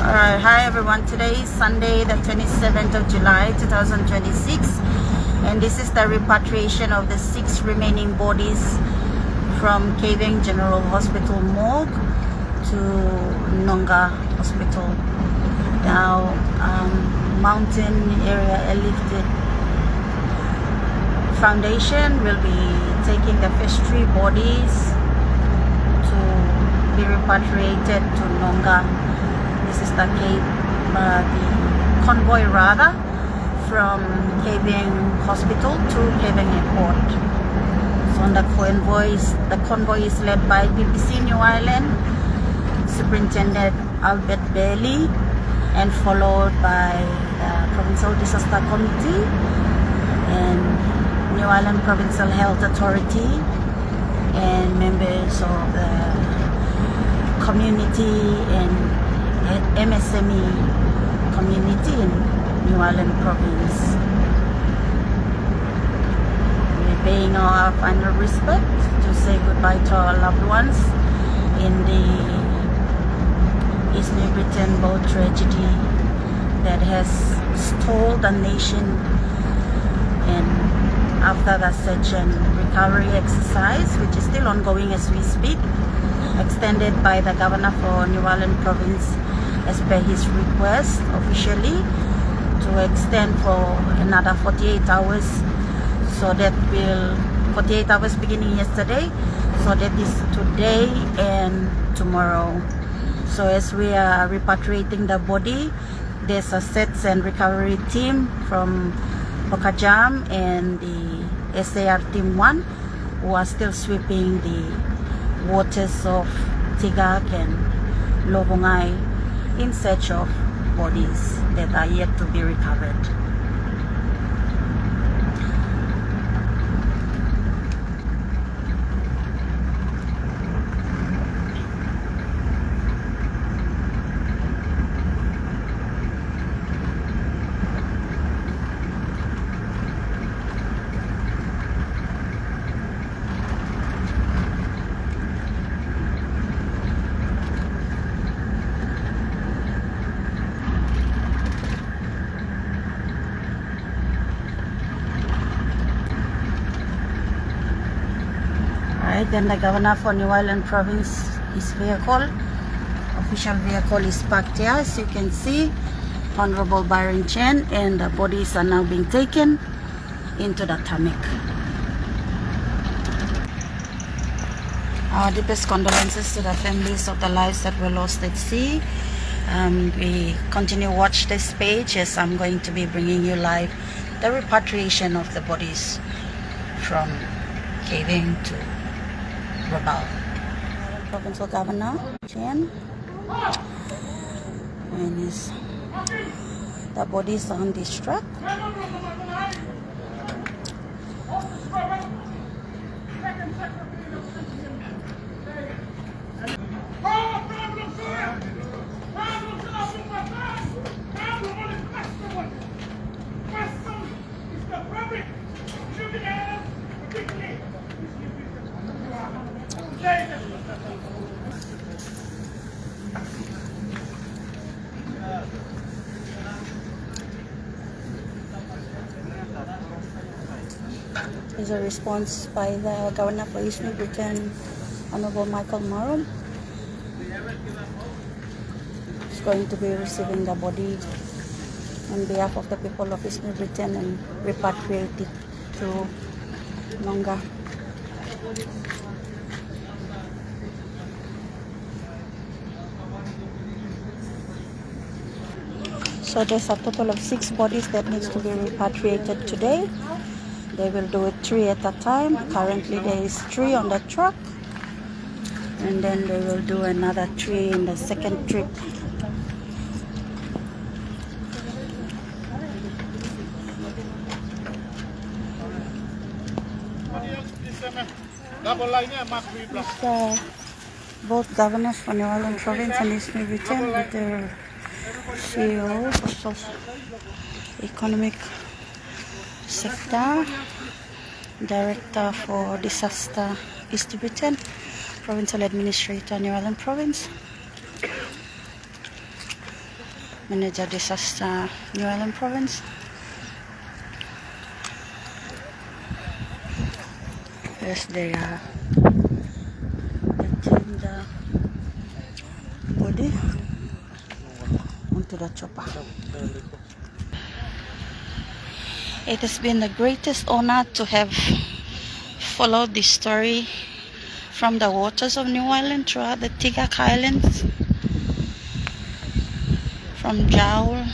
Alright, hi everyone. Today is Sunday, the 27th of July 2026, and this is the repatriation of the 6 remaining bodies from Kavieng General Hospital morgue to Nonga Hospital. Now, Mountain Area Lifted Foundation will be taking the first 3 bodies to be repatriated to Nonga. This is the convoy from Kavieng Hospital to Kavieng Airport. So on the convoy is led by BBC New Ireland Superintendent Albert Bailey and followed by the Provincial Disaster Committee and New Ireland Provincial Health Authority and members of the community and MSME community in New Ireland Province. We're paying our final respect to say goodbye to our loved ones in the East New Britain boat tragedy that has stalled the nation, and after the search and recovery exercise, which is still ongoing as we speak, extended by the Governor for New Ireland Province as per his request officially to extend for another 48 hours, so that 48 hours beginning yesterday, so that is today and tomorrow. So as we are repatriating the body, there's a search and recovery team from Okajam and the SAR Team 1 who are still sweeping the waters of Tigak and Lobongai in search of bodies that are yet to be recovered. Then the Governor for New Ireland Province, his official vehicle is parked here, as you can see, Honorable Byron Chen, and the bodies are now being taken into the tarmac. Our deepest condolences to the families of the lives that were lost at sea. We continue to watch this page as I'm going to be bringing you live the repatriation of the bodies from Kavieng to Rabaul. Provincial Governor Chen, and the bodies on this truck. Is a response by the Governor for East New Britain, Honorable Michael Marum. He's going to be receiving the body on behalf of the people of East New Britain and repatriate it to Nonga. So there's a total of 6 bodies that needs to be repatriated today. They will do it 3 at a time. Currently there is 3 on the truck, and then they will do another 3 in the second trip. Both governors for New Ireland Province and East New Britain with their CEO of Economic Sector, Director for Disaster East Britain, Provincial Administrator New Ireland Province. Manager Disaster, New Island Province. Yes, they are getting the body onto the chopper. It has been the greatest honor to have followed this story from the waters of New Ireland throughout the Tigak Islands, from Jowl,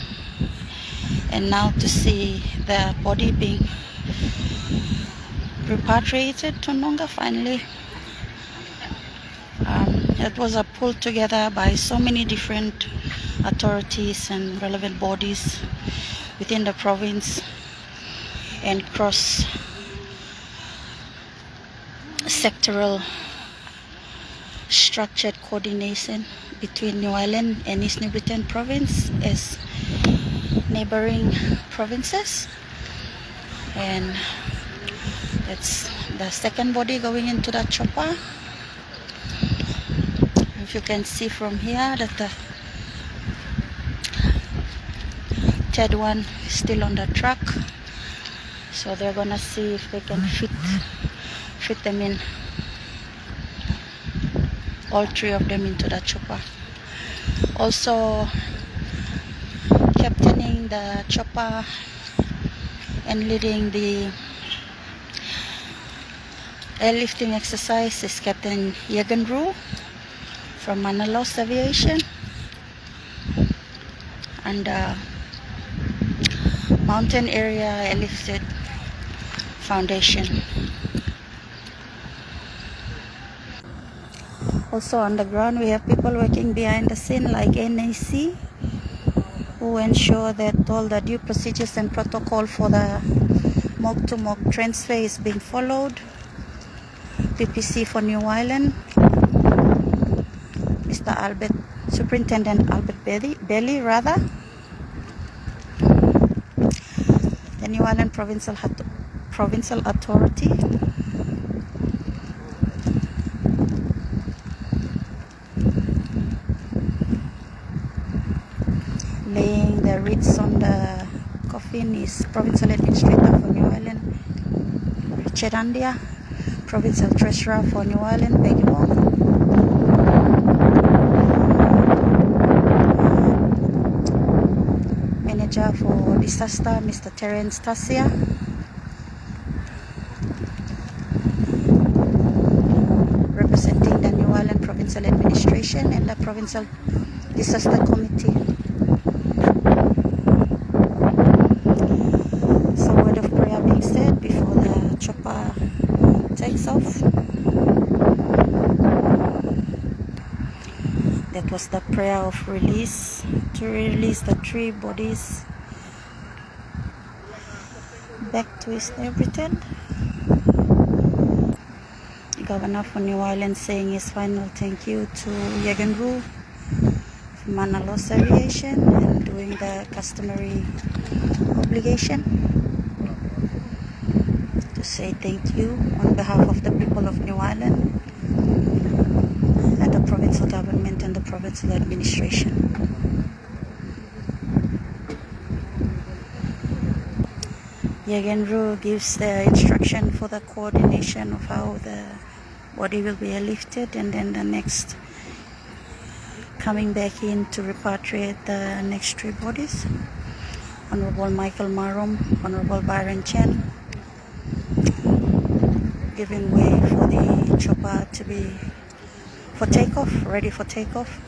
and now to see the body being repatriated to Nonga finally. It was pulled together by so many different authorities and relevant bodies within the province, and cross sectoral structured coordination between New Ireland and East New Britain province as neighboring provinces. And that's the second body going into the chopper. If you can see from here that the third one is still on the truck, so they're gonna see if they can fit them in, all three of them into the chopper. Also captaining the chopper and leading the airlifting exercise is Captain Yegan from Manalos Aviation, and Mountain Area Airlifted Foundation. Also on the ground we have people working behind the scene like NAC, who ensure that all the due procedures and protocol for the MOG to MOG transfer is being followed. PPC for New Ireland, Superintendent Albert Bailey, the New Ireland Provincial Authority, laying the wreaths on the coffin is Provincial Administrator for New Ireland, Richard Andia, Provincial Treasurer for New Ireland, Peggy Wong, Manager for Disaster, Mr. Terence Tassia, representing the New Ireland Provincial Administration and the Provincial Disaster Committee. So word of prayer being said before the chopper takes off. That was the prayer of release, to release the three bodies back to East New Britain. The Governor for New Ireland saying his final thank you to Yegan from Manalos Aviation and doing the customary obligation to say thank you on behalf of the people of New Ireland and the provincial government and the provincial administration. Yegan gives the instruction for the coordination of how the body will be airlifted, and then the next coming back in to repatriate the next three bodies. Honorable Michael Marum, Honorable Byron Chen, giving way for the chopper to be for takeoff, ready for takeoff.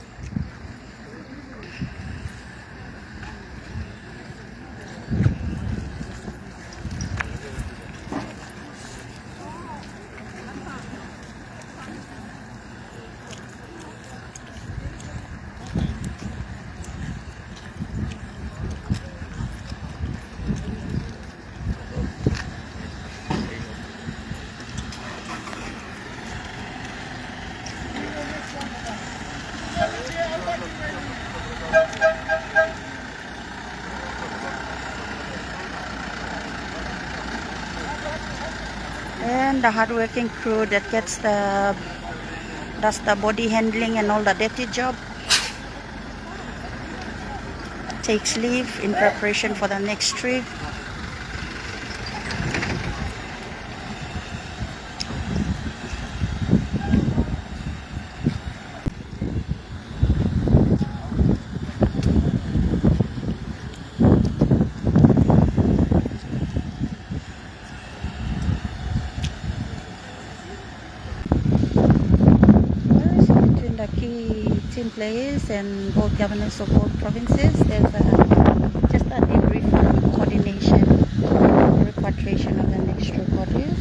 And the hardworking crew that does the body handling and all the dirty job. takes leave in preparation for the next trip. Key team players and both governors of both provinces. There's just a debrief on coordination, repatriation of the next troop body.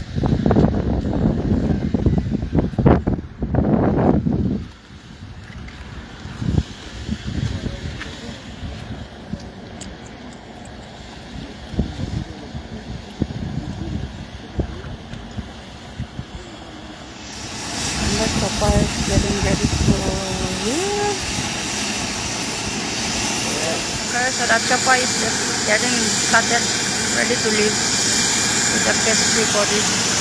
Getting ready to leave. Okay, so that chopper is just getting started, ready to leave with the first three bodies.